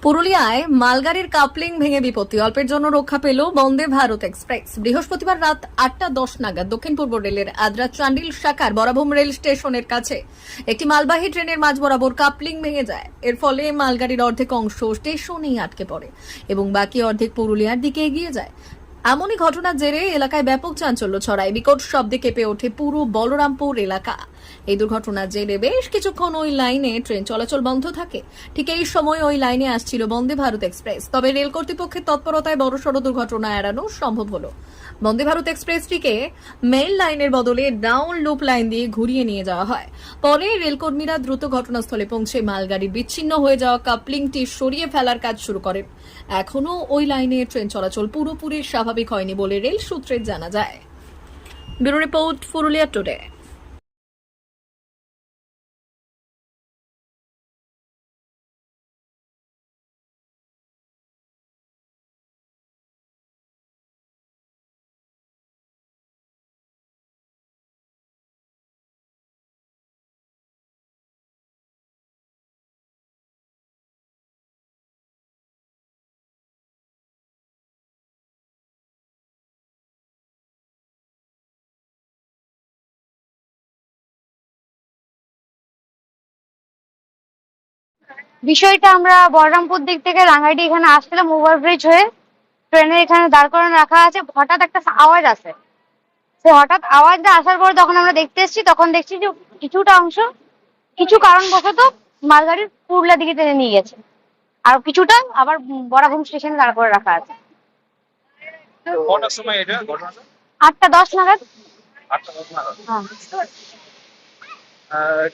পুরুলিয়ায় মালগাড়ির কাপলিং ভেঙে বিপত্তি, অল্পের জন্য রক্ষা পেল বন্দে ভারত এক্সপ্রেস। বৃহস্পতিবার রাত 8:10 নাগাদ দক্ষিণ পূর্ব রেলের আদ্রা চান্ডিল শাখার বরাভূম রেল স্টেশনের কাছে একটি মালবাহী ট্রেনের মাঝ বরাবর কাপলিং ভেঙে যায়। এর ফলে মালগাড়ির অর্ধেক অংশ স্টেশনেই আটকে পড়ে এবং বাকি অর্ধেক পুরুলিয়ার দিকে এগিয়ে যায়। এমনই ঘটনার জেরে এলাকায় ব্যাপক চাঞ্চল্য ছড়ায়, বিকট শব্দে কেঁপে ওঠে পুরো বলরামপুর এলাকা। এই দুর্ঘটনার জেরে বেশ কিছুক্ষণ ওই লাইনে ট্রেন চলাচল বন্ধ থাকে। ঠিক এই সময় ওই লাইনে আসছিল বন্দে ভারত এক্সপ্রেস, তবে রেল কর্তৃপক্ষের তৎপরতায় বড়সড় দুর্ঘটনা এড়ানো সম্ভব হলো। বন্দে ভারত এক্সপ্রেসটিকে মেইন লাইনের বদলে ডাউন লুপ লাইন দিয়ে ঘুরিয়ে নিয়ে যাওয়া হয়। পরে রেলকর্মীরা দ্রুত ঘটনাস্থলে পৌঁছে মালগাড়ির বিচ্ছিন্ন হয়ে যাওয়া কাপলিংটি সরিয়ে ফেলার কাজ শুরু করেন। এখনও ওই লাইনে ট্রেন চলাচল পুরোপুরি স্বাভাবিক হয়নি বলে রেল সূত্রে জানা যায়। Bureau report, Purulia today. বিষয়টা আমরা বলরামপুর দিক থেকে রাঙ্গাইটি এখানে আসছিলাম ওভারব্রিজ হয়ে। ট্রেনের এখানে দাঁড় করানো রাখা আছে, হঠাৎ একটা আওয়াজ আসে। সে হঠাৎ আওয়াজটা আসার পর যখন আমরা দেখতে এসেছি তখন দেখছি যে কিছুটা অংশ কিছু কারণবশত মালগাড়ির পুরুলিয়া দিকে টেনে নিয়ে গেছে, আর কিছুটা আবার বরাভূম স্টেশনে দাঁড় করে রাখা আছে। কটার সময় এটা ঘটনাটা? 8:10 নাগাদ। 8টা 10 নাগাদ। হ্যাঁ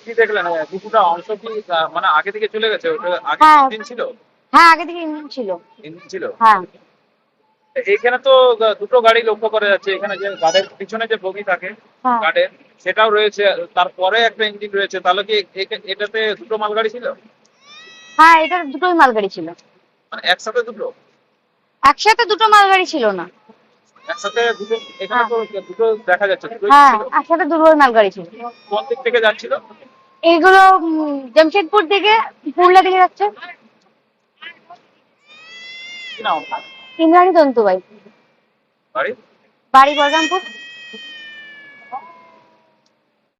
কি দেখলেন কিছুটা অংশ কি মানে আগে থেকে চলে গেছে? ওটা আগে হ্যাঁ ইঞ্জিন ছিল? হ্যাঁ, আগে থেকে ইঞ্জিন ছিল। ইঞ্জিন ছিল। হ্যাঁ এইখানে তো দুটো গাড়ি লক্ষ্য করা যাচ্ছে, এখানে যে গাড়ির পিছনে যে বগি থাকে হ্যাঁ গাড়ির, সেটাও রয়েছে, তারপরে একটা ইঞ্জিন রয়েছে। তাহলে কি এটাতে দুটো মালগাড়ি ছিল? হ্যাঁ, এটা দুটোই মালগাড়ি ছিল। মানে একসাথে দুটো? একসাথে দুটো মালগাড়ি ছিল না। একসাথে দুটো এখানে তো দুটো দেখা যাচ্ছে, দুটোই হ্যাঁ, ছিল। একসাথে দুটোই মালগাড়ি ছিল। কোন দিক থেকে যাচ্ছিল? এইগুলো জামশেদপুর দিকে পুরুলিয়া দিকে যাচ্ছে। কি নাম ইন্দ্রাণী তন্তুবাই, গাড়ি? বাড়ি বলরামপুর।